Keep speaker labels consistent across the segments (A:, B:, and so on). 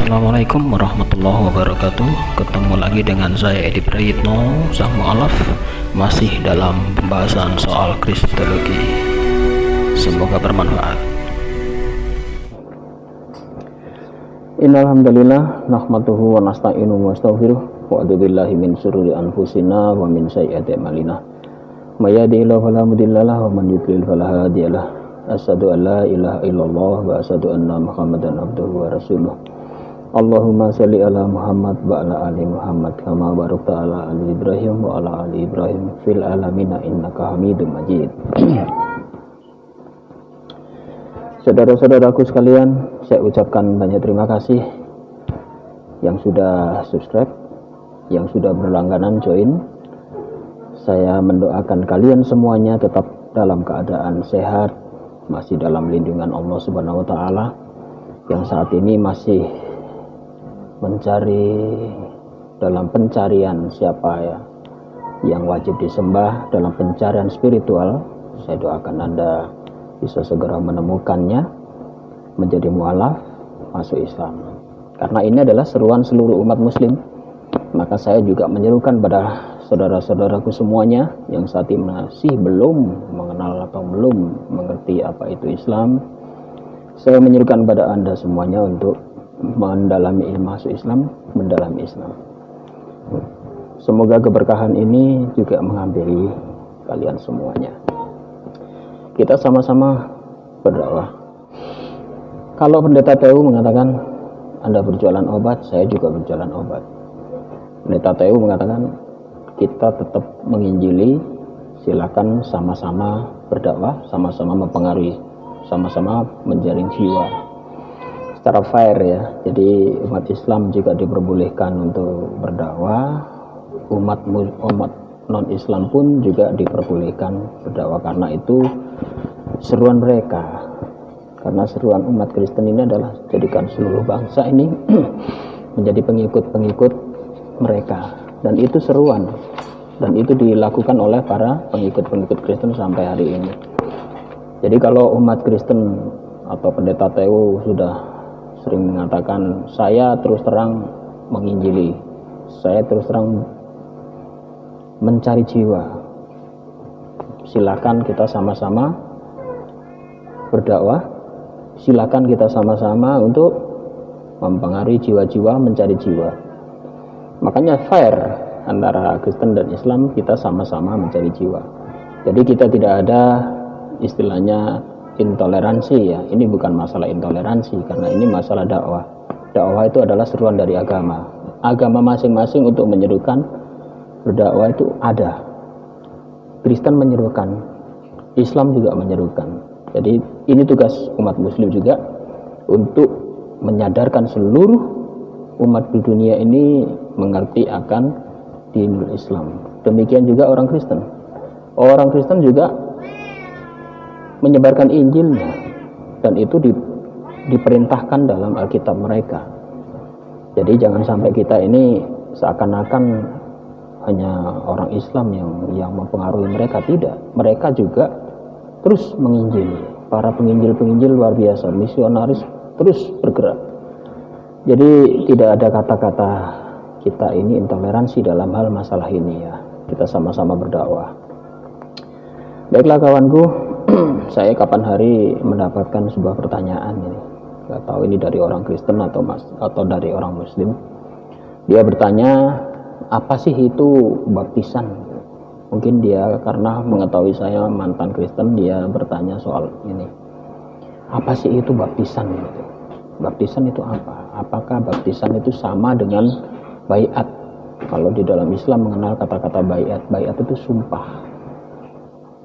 A: Assalamualaikum warahmatullahi wabarakatuh. Ketemu lagi dengan saya Edi Prayitno, sang mu'alaf, masih dalam pembahasan soal kristologi. Semoga bermanfaat.
B: Innalhamdulillah nahmaduhu wa nasta'inuhu wa astaghfiruh wa a'udzubillahi min syururi anfusina wa min sayyiati a'malina. May yahdihillahu fala mudhillalah wa man yudlil fala hadiyalah. Asyhadu an la ilaha illallah wa asyhadu anna Muhammadan abduhu wa rasuluh. Allahumma shalli ala Muhammad wa ala ali Muhammad kama barakta ala ali Ibrahim wa ala ali Ibrahim fil alamin innaka Hamidum Majid. Saudara-saudaraku sekalian, saya ucapkan banyak terima kasih yang sudah subscribe, yang sudah berlangganan join. Saya mendoakan kalian semuanya tetap dalam keadaan sehat, masih dalam lindungan Allah Subhanahu wa taala, yang saat ini masih mencari dalam pencarian siapa ya yang wajib disembah dalam pencarian spiritual. Saya doakan Anda bisa segera menemukannya, menjadi mu'alaf, masuk Islam. Karena ini adalah seruan seluruh umat muslim, maka saya juga menyerukan pada saudara-saudaraku semuanya yang saat ini masih belum mengenal atau belum mengerti apa itu Islam. Saya menyerukan pada Anda semuanya untuk mendalami ilmu masuk Islam, mendalami Islam. Semoga keberkahan ini juga menghampiri kalian semuanya. Kita sama-sama berdakwah. Kalau Pendeta TU mengatakan Anda berjualan obat, saya juga berjualan obat. Pendeta TU mengatakan kita tetap menginjili, silakan sama-sama berdakwah, sama-sama mempengaruhi, sama-sama menjaring jiwa secara fair ya. Jadi umat Islam juga diperbolehkan untuk berdakwah, umat non Islam pun juga diperbolehkan berdakwah, karena itu seruan mereka. Karena seruan umat Kristen ini adalah jadikan seluruh bangsa ini menjadi pengikut-pengikut mereka, dan itu seruan, dan itu dilakukan oleh para pengikut-pengikut Kristen sampai hari ini. Jadi kalau umat Kristen atau Pendeta TU sudah sering mengatakan saya terus terang menginjili, saya terus terang mencari jiwa, silakan kita sama-sama berdakwah, silakan kita sama-sama untuk mempengaruhi jiwa-jiwa, mencari jiwa. Makanya fair antara Kristen dan Islam, kita sama-sama mencari jiwa. Jadi kita tidak ada istilahnya intoleransi ya. Ini bukan masalah intoleransi, karena ini masalah dakwah. Dakwah itu adalah seruan dari agama. Agama masing-masing untuk menyerukan berdakwah itu ada. Kristen menyerukan, Islam juga menyerukan. Jadi ini tugas umat muslim juga untuk menyadarkan seluruh umat di dunia ini mengerti akan dinul Islam. Demikian juga orang Kristen. Orang Kristen juga menyebarkan Injilnya, dan itu diperintahkan dalam Alkitab mereka. Jadi jangan sampai kita ini seakan-akan hanya orang Islam yang mempengaruhi mereka. Tidak, mereka juga terus menginjili. Para penginjil-penginjil luar biasa, misionaris terus bergerak. Jadi tidak ada kata-kata kita ini intoleransi dalam hal masalah ini ya. Kita sama-sama berdakwah. Baiklah kawanku, saya kapan hari mendapatkan sebuah pertanyaan ini. Gak tahu ini dari orang Kristen atau dari orang Muslim. Dia bertanya, apa sih itu baptisan? Mungkin dia karena mengetahui saya mantan Kristen, dia bertanya soal ini. Apa sih itu baptisan? Baptisan itu apa? Apakah baptisan itu sama dengan baiat? Kalau di dalam Islam mengenal kata-kata baiat. Baiat itu sumpah.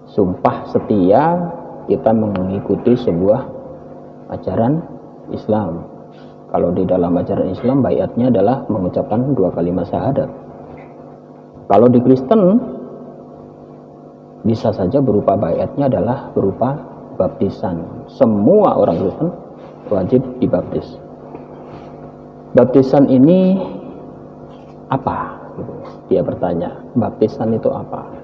B: Sumpah setia kita mengikuti sebuah ajaran Islam. Kalau di dalam ajaran Islam, baiatnya adalah mengucapkan 2 kalimat syahadat. Kalau di Kristen, bisa saja berupa baiatnya adalah berupa baptisan. Semua orang Kristen wajib dibaptis. Baptisan ini apa? Dia bertanya, baptisan itu apa?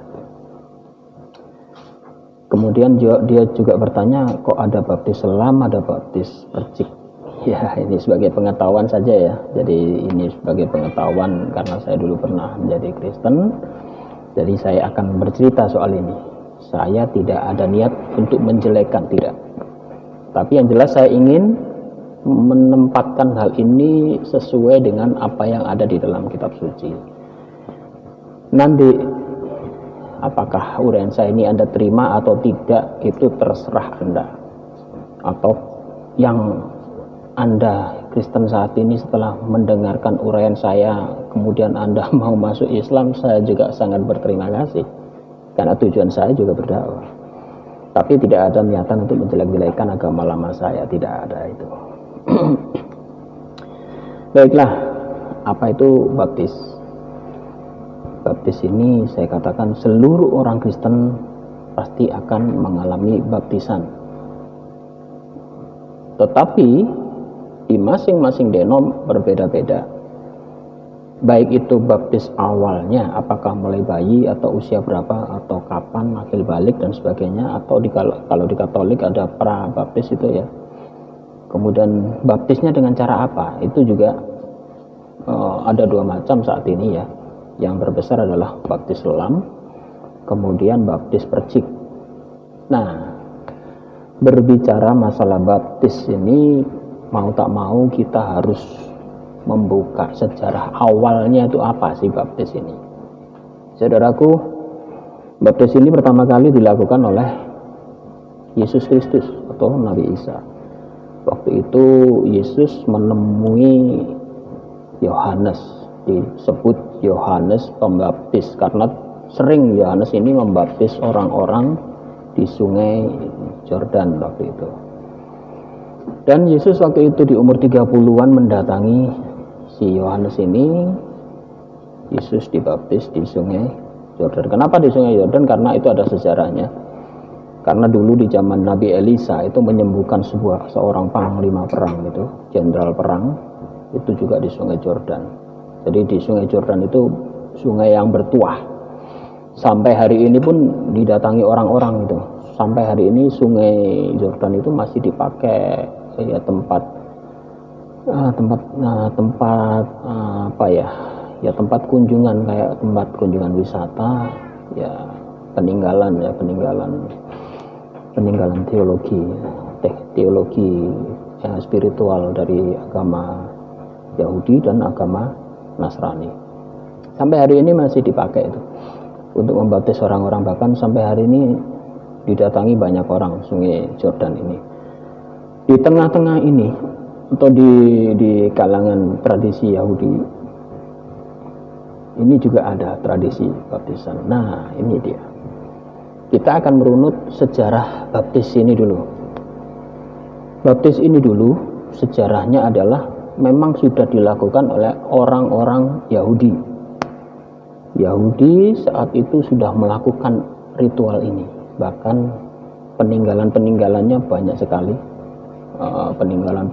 B: Kemudian dia juga bertanya, kok ada baptis selam, ada baptis percik? Ya, ini sebagai pengetahuan saja ya. Jadi ini sebagai pengetahuan karena saya dulu pernah menjadi Kristen. Jadi saya akan bercerita soal ini. Saya tidak ada niat untuk menjelekkan, tidak. Tapi yang jelas saya ingin menempatkan hal ini sesuai dengan apa yang ada di dalam kitab suci. Nanti apakah uraian saya ini Anda terima atau tidak, itu terserah Anda. Atau yang Anda Kristen saat ini setelah mendengarkan uraian saya kemudian Anda mau masuk Islam, saya juga sangat berterima kasih karena tujuan saya juga berdakwah. Tapi tidak ada niatan untuk menjelek-jelekan agama lama saya, tidak ada itu. Baiklah, apa itu baptis? Baptis ini saya katakan seluruh orang Kristen pasti akan mengalami baptisan. Tetapi di masing-masing denom berbeda-beda. Baik itu baptis awalnya, apakah mulai bayi atau usia berapa atau kapan, akil balik dan sebagainya, atau kalau di Katolik ada pra baptis itu ya. Kemudian baptisnya dengan cara apa? Itu juga ada dua macam saat ini ya. Yang terbesar adalah baptis selam, kemudian baptis percik. Nah, berbicara masalah baptis ini, mau tak mau kita harus membuka sejarah awalnya itu apa sih baptis ini. Saudaraku, baptis ini pertama kali dilakukan oleh Yesus Kristus atau Nabi Isa. Waktu itu Yesus menemui Yohanes, disebut Yohanes Pembaptis karena sering Yohanes ini membaptis orang-orang di sungai Yordan waktu itu. Dan Yesus waktu itu di umur 30-an mendatangi si Yohanes ini. Yesus dibaptis di sungai Yordan. Kenapa di sungai Yordan? Karena itu ada sejarahnya. Karena dulu di zaman Nabi Elisa itu menyembuhkan seorang panglima perang itu, jenderal perang, itu juga di sungai Yordan. Jadi di sungai Yordan itu sungai yang bertuah. Sampai hari ini pun didatangi orang-orang itu. Sampai hari ini sungai Yordan itu masih dipakai ya tempat tempat kunjungan, kayak tempat kunjungan wisata ya, peninggalan teologi spiritual dari agama Yahudi dan agama Nasrani. Sampai hari ini masih dipakai itu untuk membaptis orang-orang, bahkan sampai hari ini didatangi banyak orang sungai Yordan ini. Di tengah-tengah ini atau di kalangan tradisi Yahudi ini juga ada tradisi baptisan. Nah, ini dia. Kita akan merunut sejarah baptis ini dulu. Baptis ini dulu sejarahnya adalah memang sudah dilakukan oleh orang-orang Yahudi. Yahudi saat itu sudah melakukan ritual ini. Bahkan peninggalan-peninggalannya banyak sekali. Peninggalan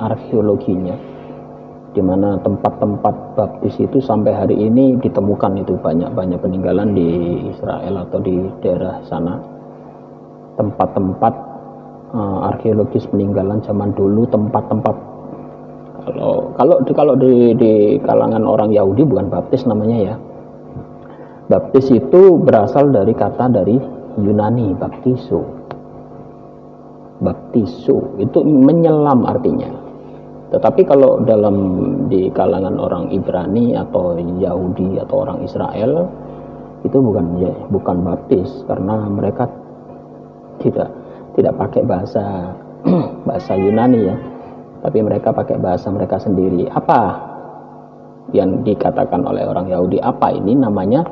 B: arkeologinya, di mana tempat-tempat baptis itu sampai hari ini ditemukan, itu banyak peninggalan di Israel atau di daerah sana, tempat-tempat arkeologis peninggalan zaman dulu, tempat-tempat kalau di kalangan orang Yahudi bukan baptis namanya ya. Baptis itu berasal dari kata dari Yunani, baptiso itu menyelam artinya. Tetapi kalau di kalangan orang Ibrani atau Yahudi atau orang Israel itu bukan baptis, karena mereka tidak pakai bahasa Yunani ya, tapi mereka pakai bahasa mereka sendiri. Apa yang dikatakan oleh orang Yahudi, apa ini namanya,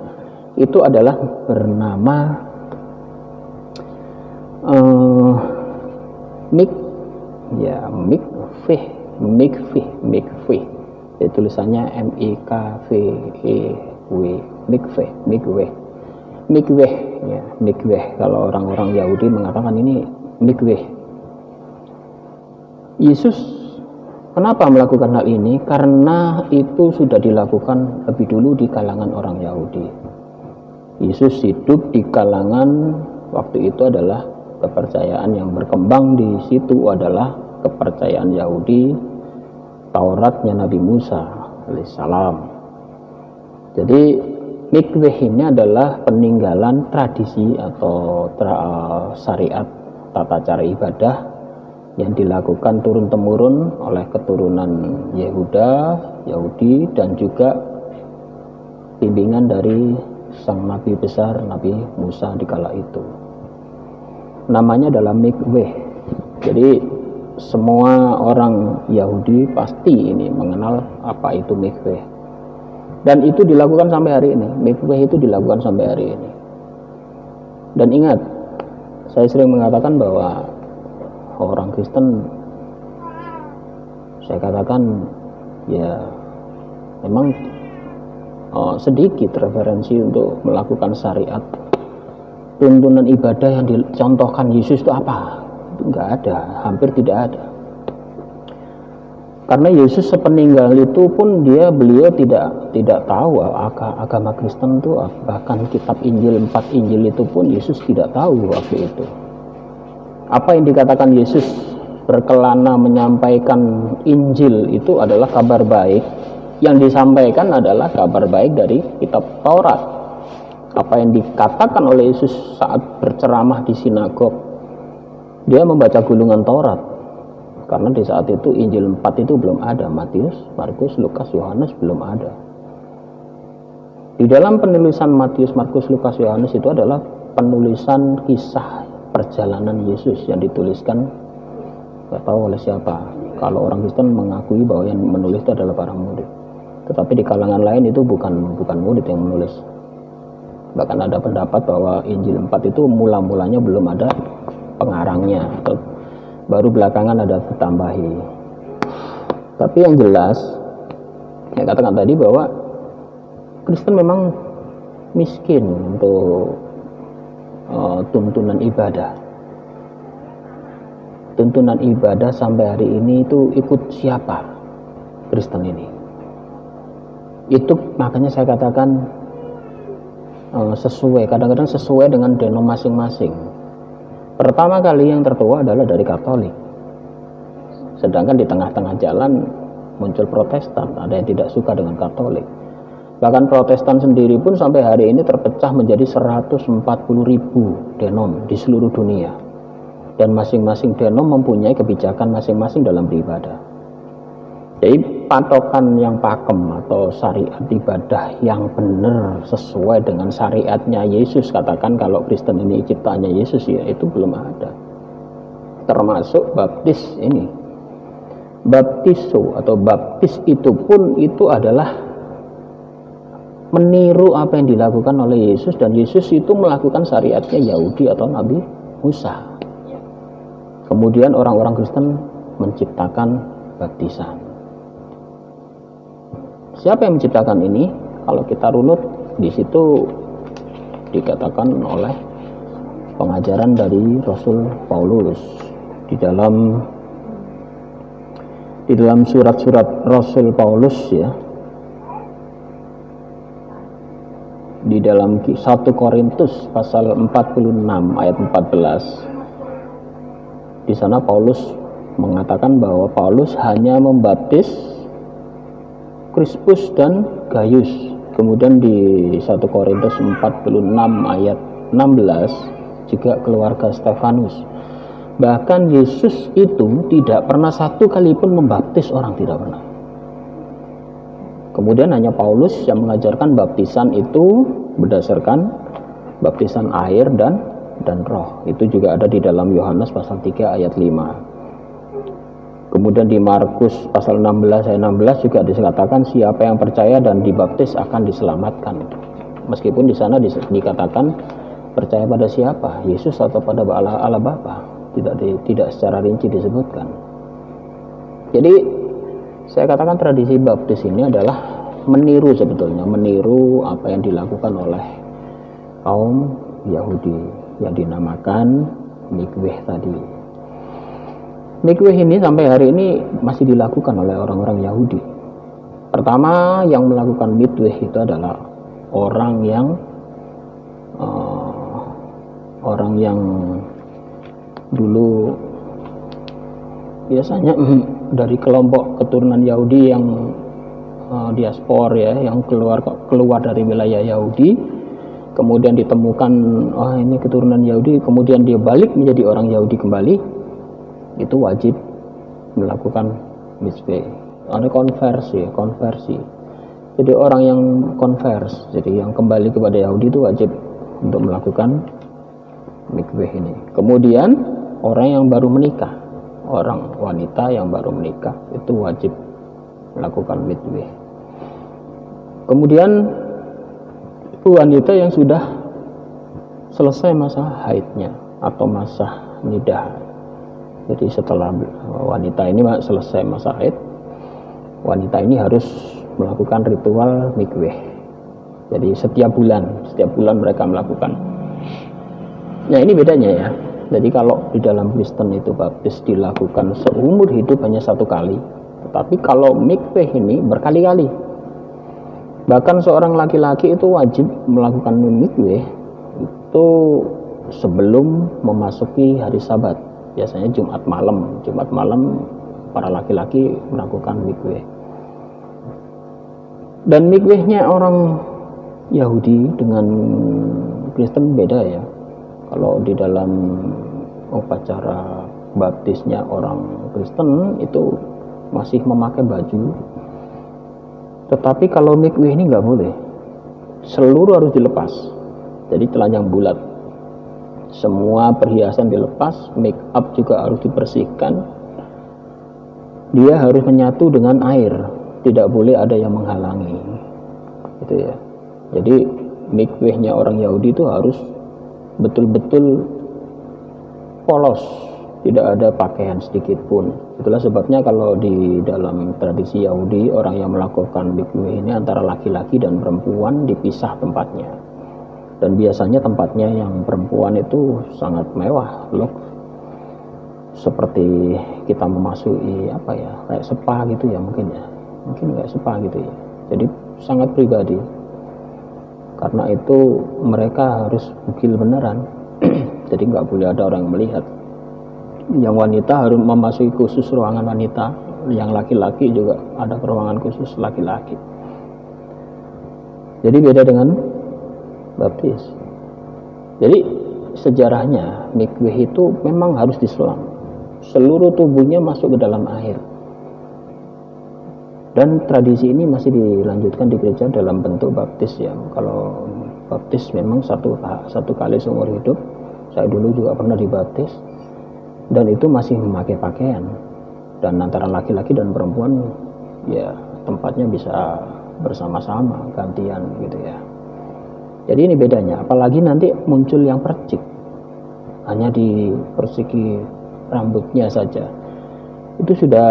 B: itu adalah bernama mikveh. Jadi tulisannya mikveh ya, mikveh. Kalau orang-orang Yahudi mengatakan ini mikveh. Yesus kenapa melakukan hal ini? Karena itu sudah dilakukan lebih dulu di kalangan orang Yahudi. Yesus hidup di kalangan waktu itu adalah kepercayaan yang berkembang di situ adalah kepercayaan Yahudi, Tauratnya Nabi Musa alaihissalam. Jadi mikweh ini adalah peninggalan tradisi atau syariat tata cara ibadah yang dilakukan turun-temurun oleh keturunan Yahudi dan juga bimbingan dari sang nabi besar Nabi Musa di kala itu. Namanya adalah mikweh. Jadi semua orang Yahudi pasti ini mengenal apa itu mikweh. Dan itu dilakukan sampai hari ini. Mikweh itu dilakukan sampai hari ini. Dan ingat, saya sering mengatakan bahwa orang Kristen, saya katakan ya memang sedikit referensi untuk melakukan syariat. Tuntunan ibadah yang dicontohkan Yesus itu apa? Itu enggak ada, hampir tidak ada. Karena Yesus sepeninggal itu pun beliau tidak tahu agama Kristen itu, bahkan kitab Injil 4 Injil itu pun Yesus tidak tahu waktu itu. Apa yang dikatakan Yesus berkelana menyampaikan Injil itu adalah kabar baik. Yang disampaikan adalah kabar baik dari kitab Taurat. Apa yang dikatakan oleh Yesus saat berceramah di sinagog, dia membaca gulungan Taurat. Karena di saat itu Injil 4 itu belum ada, Matius, Markus, Lukas, Yohanes belum ada. Di dalam penulisan Matius, Markus, Lukas, Yohanes itu adalah penulisan kisah perjalanan Yesus yang dituliskan nggak tahu oleh siapa. Kalau orang Kristen mengakui bahwa yang menulis itu adalah para murid, tetapi di kalangan lain itu bukan murid yang menulis. Bahkan ada pendapat bahwa Injil 4 itu mula-mulanya belum ada pengarangnya, atau baru belakangan ada ditambahi. Tapi yang jelas, saya katakan tadi bahwa Kristen memang miskin untuk tuntunan ibadah. Tuntunan ibadah sampai hari ini itu ikut siapa Kristen ini? Itu makanya saya katakan sesuai, kadang-kadang sesuai dengan denom masing-masing. Pertama kali yang tertua adalah dari Katolik. Sedangkan di tengah-tengah jalan muncul Protestan, ada yang tidak suka dengan Katolik. Bahkan Protestan sendiri pun sampai hari ini terpecah menjadi 140.000 denom di seluruh dunia. Dan masing-masing denom mempunyai kebijakan masing-masing dalam beribadah. Jadi patokan yang pakem atau syariat ibadah yang benar sesuai dengan syariatnya Yesus, katakan kalau Kristen ini ciptaannya Yesus, ya itu belum ada. Termasuk baptis ini. Baptiso atau baptis itu pun itu adalah meniru apa yang dilakukan oleh Yesus, dan Yesus itu melakukan syariatnya Yahudi atau Nabi Musa. Kemudian orang-orang Kristen menciptakan baptisan. Siapa yang menciptakan ini? Kalau kita runut, di situ dikatakan oleh pengajaran dari Rasul Paulus di dalam surat-surat Rasul Paulus, ya, di dalam 1 Korintus pasal 46 ayat 14. Di sana Paulus mengatakan bahwa Paulus hanya membaptis Krispus dan Gaius. Kemudian di 1 Korintus 46 ayat 16 juga keluarga Stefanus. Bahkan Yesus itu tidak pernah satu kali pun membaptis orang, tidak pernah. Kemudian hanya Paulus yang mengajarkan baptisan itu berdasarkan baptisan air dan roh. Itu juga ada di dalam Yohanes pasal 3 ayat 5. Kemudian di Markus pasal 16 ayat 16 juga dikatakan siapa yang percaya dan dibaptis akan diselamatkan. Meskipun di sana dikatakan percaya pada siapa, Yesus atau pada Allah Bapa, tidak secara rinci disebutkan. Jadi saya katakan tradisi baptis ini adalah meniru, sebetulnya meniru apa yang dilakukan oleh kaum Yahudi yang dinamakan mikweh tadi. Mikweh ini sampai hari ini masih dilakukan oleh orang-orang Yahudi. Pertama yang melakukan mikweh itu adalah orang yang dulu biasanya dari kelompok keturunan Yahudi yang diaspor ya, yang keluar dari wilayah Yahudi, kemudian ditemukan ini keturunan Yahudi, kemudian dia balik menjadi orang Yahudi kembali, itu wajib melakukan mikveh. Ada konversi. Jadi orang yang jadi yang kembali kepada Yahudi itu wajib untuk melakukan mikveh ini. Kemudian orang yang baru menikah, orang wanita yang baru menikah itu wajib melakukan mikveh. Kemudian wanita yang sudah selesai masa haidnya atau masa nidah. Jadi setelah wanita ini selesai masa haid, wanita ini harus melakukan ritual mikveh. Jadi setiap bulan mereka melakukan. Nah ini bedanya ya. Jadi kalau di dalam Kristen itu baptis dilakukan seumur hidup hanya satu kali, tetapi kalau mikveh ini berkali-kali. Bahkan seorang laki-laki itu wajib melakukan mikveh itu sebelum memasuki hari Sabat. Biasanya Jumat malam para laki-laki melakukan mikveh. Dan mikvehnya orang Yahudi dengan Kristen beda ya. Kalau di dalam upacara baptisnya orang Kristen itu masih memakai baju. Tetapi kalau mikveh ini nggak boleh, seluruh harus dilepas. Jadi telanjang bulat, semua perhiasan dilepas, make up juga harus dibersihkan. Dia harus menyatu dengan air, tidak boleh ada yang menghalangi. Gitu ya. Jadi mikvehnya orang Yahudi itu harus betul-betul polos, tidak ada pakaian sedikit pun. Itulah sebabnya kalau di dalam tradisi Yahudi, orang yang melakukan mikveh ini antara laki-laki dan perempuan dipisah tempatnya. Dan biasanya tempatnya yang perempuan itu sangat mewah loh. Seperti kita memasuki kayak spa gitu ya mungkin kayak spa gitu ya. Jadi sangat pribadi. Karena itu mereka harus bugil beneran. Jadi nggak boleh ada orang yang melihat. Yang wanita harus memasuki khusus ruangan wanita, yang laki-laki juga ada ruangan khusus laki-laki. Jadi beda dengan baptis. Jadi sejarahnya mikveh itu memang harus diselam, seluruh tubuhnya masuk ke dalam air. Dan tradisi ini masih dilanjutkan di gereja dalam bentuk baptis ya. Kalau baptis memang satu kali seumur hidup. Saya dulu juga pernah dibaptis. Dan itu masih memakai pakaian, dan antara laki-laki dan perempuan ya tempatnya bisa bersama-sama gantian gitu ya. Jadi ini bedanya, apalagi nanti muncul yang percik, hanya di persegi rambutnya saja, itu sudah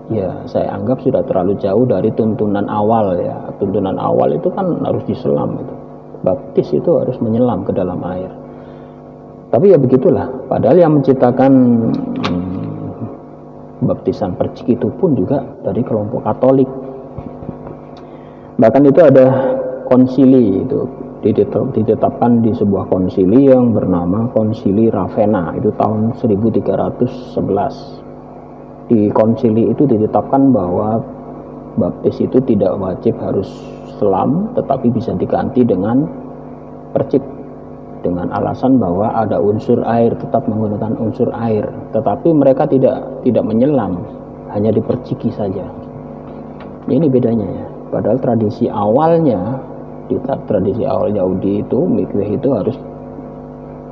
B: ya saya anggap sudah terlalu jauh dari tuntunan awal ya. Tuntunan awal itu kan harus diselam itu. Baptis itu harus menyelam ke dalam air. Tapi ya begitulah, padahal yang menciptakan baptisan percik itu pun juga dari kelompok Katolik. Bahkan itu ada konsili, itu ditetapkan di sebuah konsili yang bernama Konsili Ravenna, itu tahun 1311. Di konsili itu ditetapkan bahwa baptis itu tidak wajib harus selam, tetapi bisa diganti dengan percik, dengan alasan bahwa ada unsur air, tetap menggunakan unsur air, tetapi mereka tidak menyelam, hanya diperciki saja. Ini bedanya ya. Padahal tradisi awal Yahudi itu mikveh itu harus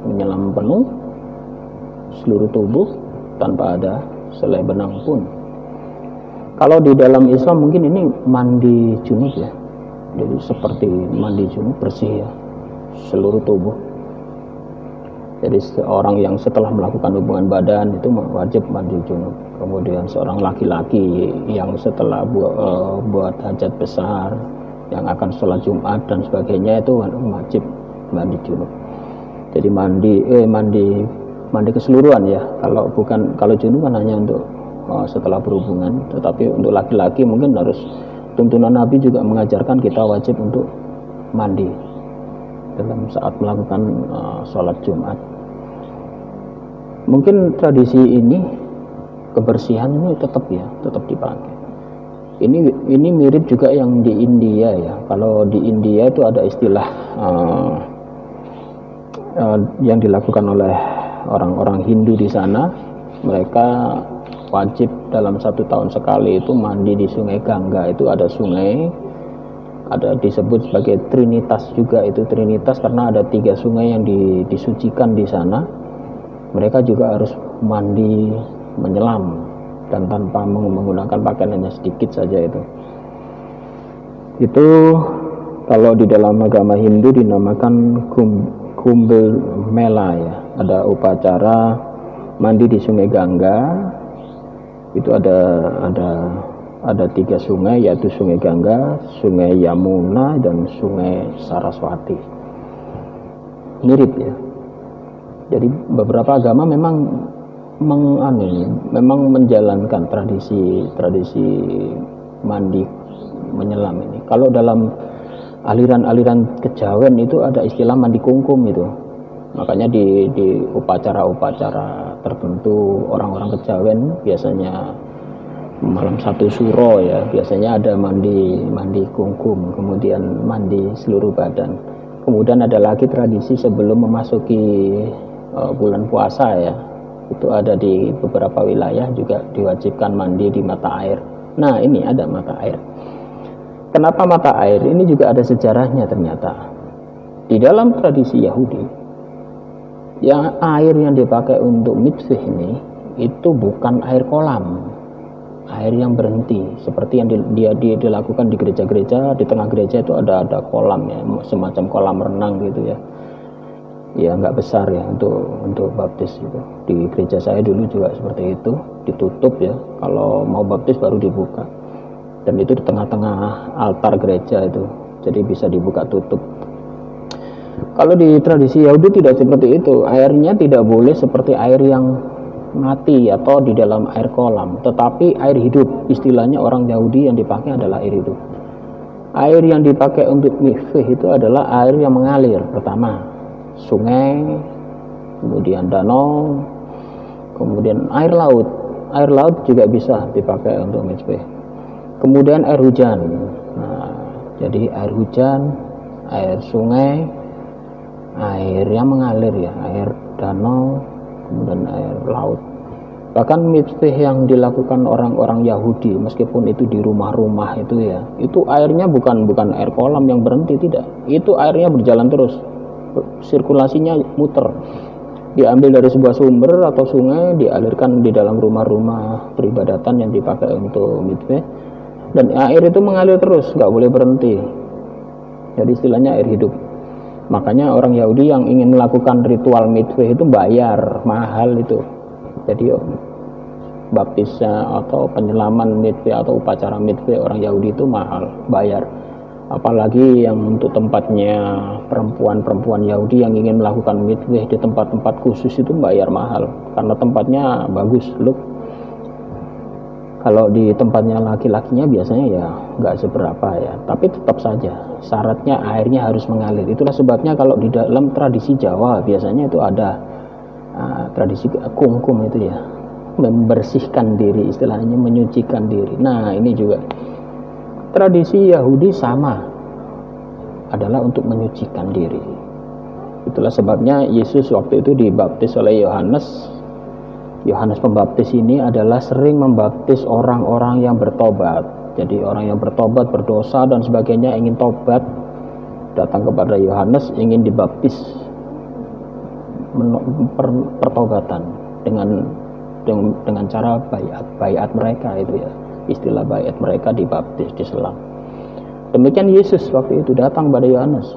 B: menyelam penuh seluruh tubuh tanpa ada selai benang pun. Kalau di dalam Islam mungkin ini mandi junub ya, jadi seperti mandi junub, bersih ya seluruh tubuh. Jadi seorang yang setelah melakukan hubungan badan itu wajib mandi junub. Kemudian seorang laki-laki yang setelah buat hajat besar, yang akan sholat Jumat dan sebagainya itu wajib mandi junub. Jadi mandi keseluruhan ya. Kalau junub kan hanya untuk setelah berhubungan, tetapi untuk laki-laki mungkin harus, tuntunan Nabi juga mengajarkan kita wajib untuk mandi dalam saat melakukan sholat Jumat. Mungkin tradisi ini kebersihan ini tetap dipakai. Ini mirip juga yang di India ya. Kalau di India itu ada istilah yang dilakukan oleh orang-orang Hindu di sana. Mereka wajib dalam 1 tahun sekali itu mandi di Sungai Gangga. Itu ada sungai, ada disebut sebagai Trinitas juga. Itu Trinitas karena ada 3 sungai yang disucikan di sana. Mereka juga harus mandi menyelam dan tanpa menggunakan pakaian, hanya sedikit saja itu. Itu kalau di dalam agama Hindu dinamakan Kumbh Mela ya. Ada upacara mandi di Sungai Gangga. Itu ada 3 sungai, yaitu Sungai Gangga, Sungai Yamuna, dan Sungai Saraswati. Mirip ya. Jadi beberapa agama memang menjalankan tradisi mandi menyelam ini. Kalau dalam aliran-aliran kejawen itu ada istilah mandi kungkum itu. Makanya di upacara-upacara tertentu orang-orang kejawen biasanya malam 1 suro ya, biasanya ada mandi kungkum, kemudian mandi seluruh badan. Kemudian ada lagi tradisi sebelum memasuki bulan puasa ya, itu ada di beberapa wilayah juga diwajibkan mandi di mata air. Nah ini ada mata air. Kenapa mata air? Ini juga ada sejarahnya ternyata. Di dalam tradisi Yahudi, yang air yang dipakai untuk mikvah ini itu bukan air kolam, air yang berhenti, seperti yang dilakukan di gereja-gereja. Di tengah gereja itu ada kolam ya, semacam kolam renang gitu ya. Ya nggak besar ya untuk baptis itu. Di gereja saya dulu juga seperti itu, ditutup ya. Kalau mau baptis baru dibuka. Dan itu di tengah-tengah altar gereja itu, jadi bisa dibuka tutup. Kalau di tradisi Yahudi tidak seperti itu. Airnya tidak boleh seperti air yang mati atau di dalam air kolam, tetapi air hidup. Istilahnya orang Yahudi yang dipakai adalah air hidup. Air yang dipakai untuk mikvah itu adalah air yang mengalir. Pertama sungai, kemudian danau, kemudian air laut. Air laut juga bisa dipakai untuk mikvah. Kemudian air hujan. Nah, jadi air hujan, air sungai, air yang mengalir ya, air danau, kemudian air laut. Bahkan mikvah yang dilakukan orang-orang Yahudi, meskipun itu di rumah-rumah itu ya, itu airnya bukan air kolam yang berhenti, tidak. Itu airnya berjalan terus, sirkulasinya muter. Diambil dari sebuah sumber atau sungai, dialirkan di dalam rumah-rumah peribadatan yang dipakai untuk mikvah, dan air itu mengalir terus, nggak boleh berhenti. Jadi istilahnya air hidup. Makanya orang Yahudi yang ingin melakukan ritual mikvah itu bayar mahal itu. Jadi baptisnya atau penyelaman mikvah atau upacara mikvah orang Yahudi itu mahal, bayar. Apalagi yang untuk tempatnya perempuan-perempuan Yahudi yang ingin melakukan mikvah di tempat-tempat khusus itu bayar mahal, karena tempatnya bagus, look. Kalau di tempatnya laki-lakinya biasanya ya nggak seberapa ya, tapi tetap saja syaratnya airnya harus mengalir. Itulah sebabnya kalau di dalam tradisi Jawa biasanya itu ada tradisi kungkum itu ya, membersihkan diri, istilahnya menyucikan diri. Nah ini juga tradisi Yahudi sama, adalah untuk menyucikan diri. Itulah sebabnya Yesus waktu itu dibaptis oleh Yohanes. Yohanes Pembaptis ini adalah sering membaptis orang-orang yang bertobat. Jadi orang yang bertobat, berdosa dan sebagainya, ingin tobat, datang kepada Yohanes, ingin dibaptis pertobatan dengan cara baiat mereka itu ya. Istilah baiat mereka dibaptis, diselam. Demikian Yesus waktu itu datang pada Yohanes.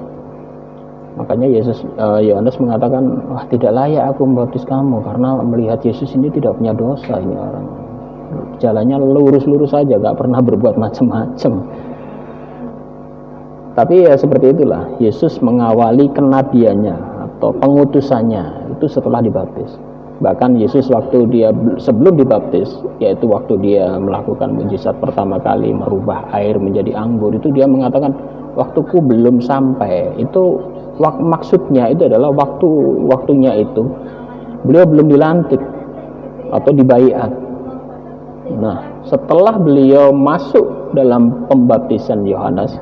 B: Makanya Yohanes mengatakan, wah tidak layak aku membaptis kamu, karena melihat Yesus ini tidak punya dosa, ini orang jalannya lurus-lurus saja, gak pernah berbuat macam-macam. Tapi ya seperti itulah, Yesus mengawali kenabiannya atau pengutusannya itu setelah dibaptis. Bahkan Yesus waktu dia sebelum dibaptis, yaitu waktu dia melakukan mujizat pertama kali merubah air menjadi anggur, itu dia mengatakan waktuku belum sampai. Itu maksudnya itu adalah waktunya itu beliau belum dilantik atau dibaiat. Nah, setelah beliau masuk dalam pembaptisan Yohanes,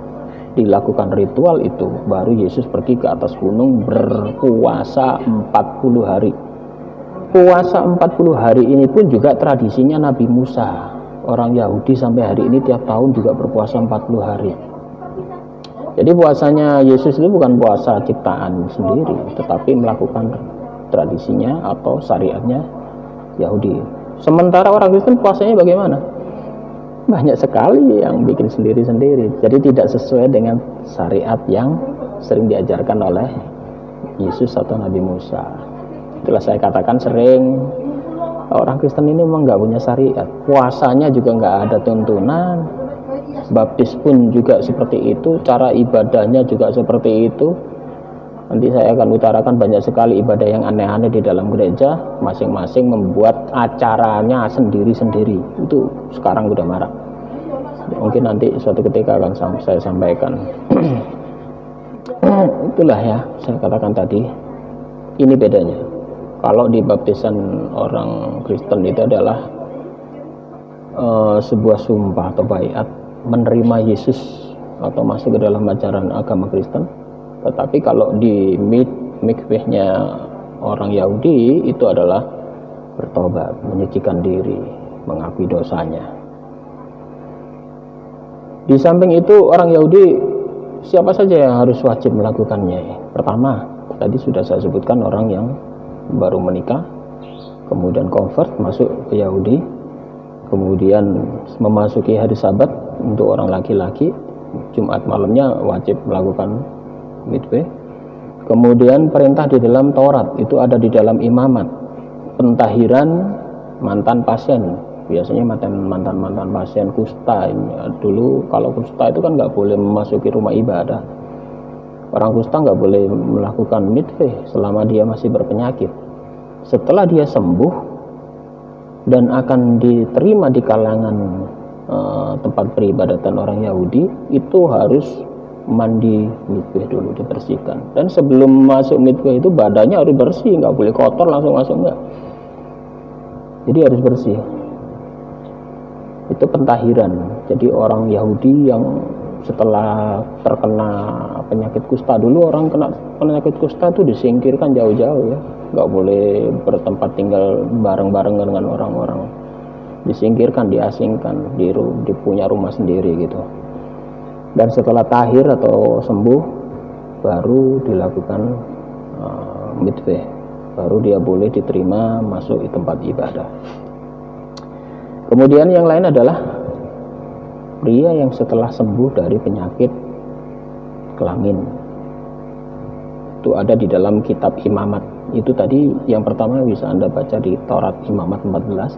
B: dilakukan ritual itu, baru Yesus pergi ke atas gunung berpuasa 40 hari. Puasa 40 hari ini pun juga tradisinya Nabi Musa. Orang Yahudi sampai hari ini tiap tahun juga berpuasa 40 hari. Jadi puasanya Yesus itu bukan puasa ciptaan sendiri, tetapi melakukan tradisinya atau syariatnya Yahudi. Sementara orang Kristen puasanya bagaimana? Banyak sekali yang bikin sendiri-sendiri. Jadi tidak sesuai dengan syariat yang sering diajarkan oleh Yesus atau Nabi Musa. Itulah saya katakan sering, orang Kristen ini memang nggak punya syariat. Puasanya juga nggak ada tuntunan. Baptis pun juga seperti itu. Cara ibadahnya juga seperti itu. Nanti saya akan utarakan banyak sekali ibadah yang aneh-aneh di dalam gereja. Masing-masing membuat acaranya sendiri-sendiri. Itu sekarang udah marak. Mungkin nanti suatu ketika akan saya sampaikan. Itulah ya, saya katakan tadi. Ini bedanya. Kalau di baptisan orang Kristen itu adalah sebuah sumpah atau baiat menerima Yesus atau masuk ke dalam ajaran agama Kristen. Tetapi kalau di mikvehnya orang Yahudi itu adalah bertobat, menyucikan diri, mengakui dosanya. Di samping itu orang Yahudi siapa saja yang harus wajib melakukannya? Pertama, tadi sudah saya sebutkan orang yang baru menikah, kemudian convert masuk ke Yahudi, kemudian memasuki hari Sabat untuk orang laki-laki, Jumat malamnya wajib melakukan mikveh. Kemudian perintah di dalam Taurat itu ada di dalam imamat, pentahiran mantan pasien, biasanya mantan pasien kusta. Dulu kalau kusta itu kan nggak boleh memasuki rumah ibadah, orang kusta nggak boleh melakukan mikveh selama dia masih berpenyakit. Setelah dia sembuh dan akan diterima di kalangan tempat peribadatan orang Yahudi, itu harus mandi mikveh dulu, dibersihkan. Dan sebelum masuk mikveh itu badannya harus bersih, nggak boleh kotor langsung masuk, enggak. Jadi harus bersih. Itu pentahiran. Jadi orang Yahudi yang setelah terkena penyakit kusta, dulu orang kena penyakit kusta itu disingkirkan jauh-jauh ya, nggak boleh bertempat tinggal bareng-bareng dengan orang-orang, disingkirkan, diasingkan, punya rumah sendiri gitu. Dan setelah tahir atau sembuh baru dilakukan mikveh, baru dia boleh diterima masuk di tempat ibadah. Kemudian yang lain adalah pria yang setelah sembuh dari penyakit kelamin. Itu ada di dalam kitab Imamat. Itu tadi yang pertama bisa Anda baca di Taurat Imamat 14.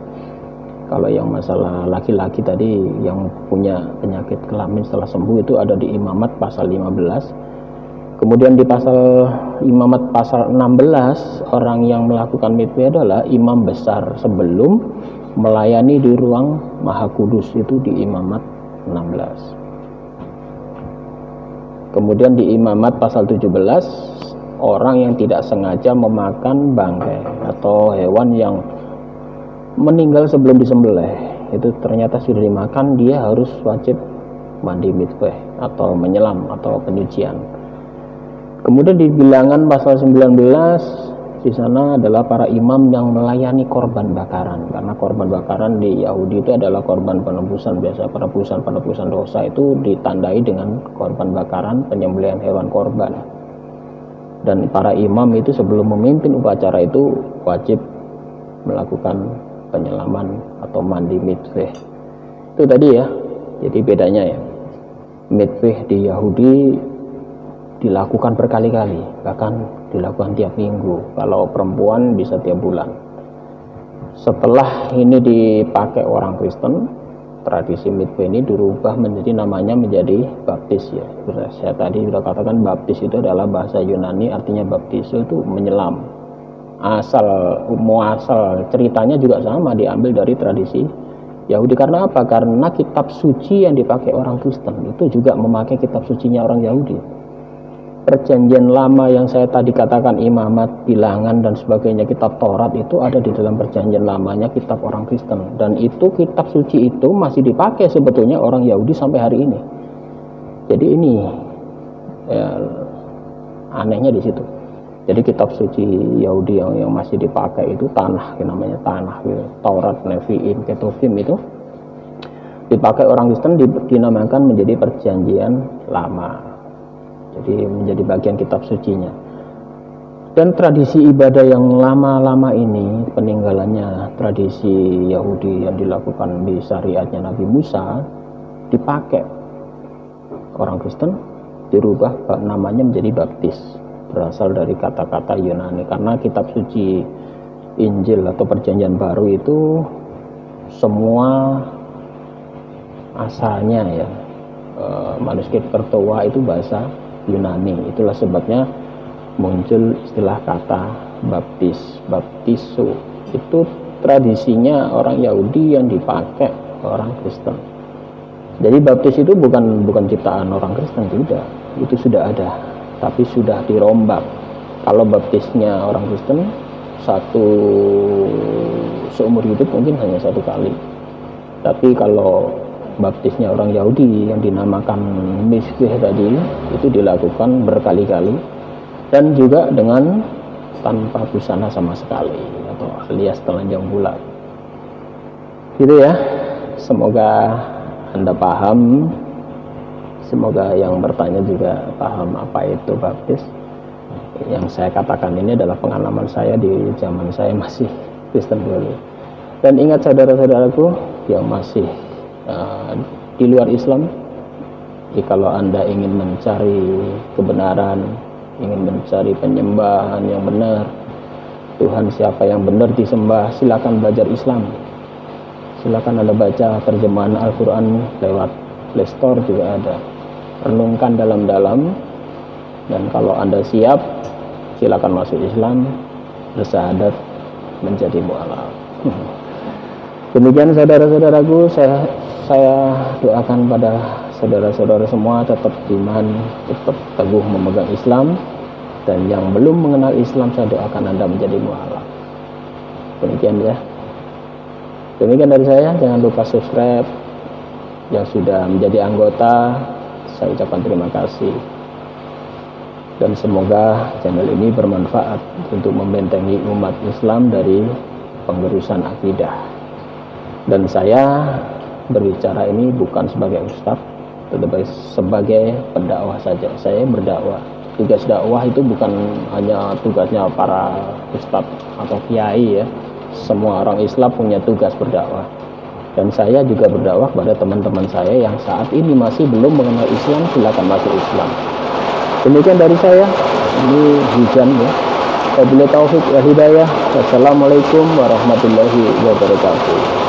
B: Kalau yang masalah laki-laki tadi yang punya penyakit kelamin setelah sembuh itu ada di Imamat pasal 15. Kemudian di pasal Imamat pasal 16, orang yang melakukan mikveh adalah imam besar sebelum melayani di ruang Maha Kudus, itu di Imamat 16. Kemudian di Imamat pasal 17, orang yang tidak sengaja memakan bangkai atau hewan yang meninggal sebelum disembelih, itu ternyata sudah dimakan, dia harus wajib mandi mikveh atau menyelam atau penyucian. Kemudian di Bilangan pasal 19, di sana adalah para imam yang melayani korban bakaran, karena korban bakaran di Yahudi itu adalah korban penebusan. Biasa penebusan dosa itu ditandai dengan korban bakaran, penyembelihan hewan korban. Dan para imam itu sebelum memimpin upacara itu wajib melakukan penyelaman atau mandi mikveh. Itu tadi ya. Jadi bedanya ya, mikveh di Yahudi dilakukan berkali-kali, bahkan dilakukan tiap minggu. Kalau perempuan bisa tiap bulan. Setelah ini dipakai orang Kristen, tradisi mikveh ini dirubah menjadi baptis ya. Saya tadi sudah katakan baptis itu adalah bahasa Yunani, artinya baptiso itu menyelam. Muasal ceritanya juga sama, diambil dari tradisi Yahudi. Karena apa? Karena kitab suci yang dipakai orang Kristen itu juga memakai kitab sucinya orang Yahudi. perjanjian lama yang saya tadi katakan, imamat, bilangan dan sebagainya, kitab Taurat itu ada di dalam perjanjian lamanya kitab orang Kristen, dan itu kitab suci itu masih dipakai sebetulnya orang Yahudi sampai hari ini. Jadi ini ya, anehnya di situ. Jadi kitab suci Yahudi yang masih dipakai itu Tanakh, namanya Tanakh, Taurat, Nevi'im, Ketuvim itu dipakai orang Kristen, dinamakan menjadi perjanjian lama. Jadi menjadi bagian kitab sucinya. Dan tradisi ibadah yang lama-lama ini, peninggalannya tradisi Yahudi yang dilakukan di syariatnya Nabi Musa, dipakai orang Kristen, dirubah namanya menjadi baptis, berasal dari kata-kata Yunani. Karena kitab suci Injil atau perjanjian baru itu semua asalnya ya, manuskrip tertua itu bahasa Yunani. Itulah sebabnya muncul istilah kata baptis, baptisu. Itu tradisinya orang Yahudi yang dipakai orang Kristen. Jadi baptis itu bukan ciptaan orang Kristen, tidak. Itu sudah ada, tapi sudah dirombak. Kalau baptisnya orang Kristen seumur hidup mungkin hanya satu kali. Tapi kalau baptisnya orang Yahudi yang dinamakan Mishpeh tadi itu dilakukan berkali-kali, dan juga dengan tanpa busana sama sekali, atau alias telanjang bulat. Gitu ya. Semoga Anda paham. Semoga yang bertanya juga paham apa itu baptis. Yang saya katakan ini adalah pengalaman saya di zaman saya masih Kristen dulu. Dan ingat saudara-saudaraku yang masih di luar Islam, kalau Anda ingin mencari kebenaran, ingin mencari penyembahan yang benar, Tuhan siapa yang benar disembah, silakan belajar Islam. Silakan Anda baca terjemahan Al-Quran lewat Play Store juga ada. Renungkan dalam-dalam, dan kalau Anda siap, silakan masuk Islam, bersyahadat menjadi mu'alaf. Demikian saudara-saudaraku, saya doakan pada saudara-saudara semua tetap iman, tetap teguh memegang Islam, dan yang belum mengenal Islam saya doakan Anda menjadi mu'alaf. Demikian ya. Demikian dari saya, jangan lupa subscribe. Yang sudah menjadi anggota, saya ucapkan terima kasih. Dan semoga channel ini bermanfaat untuk membentengi umat Islam dari penggerusan akidah. Dan saya berbicara ini bukan sebagai ustadz, tetapi sebagai pendakwah saja. Saya berdakwah. Tugas dakwah itu bukan hanya tugasnya para ustadz atau kiai ya. Semua orang Islam punya tugas berdakwah. Dan saya juga berdakwah pada teman-teman saya yang saat ini masih belum mengenal Islam, silakan masuk Islam. Demikian dari saya. Ini hujan ya. Wabillahi taufik wal hidayah. Wassalamualaikum warahmatullahi wabarakatuh.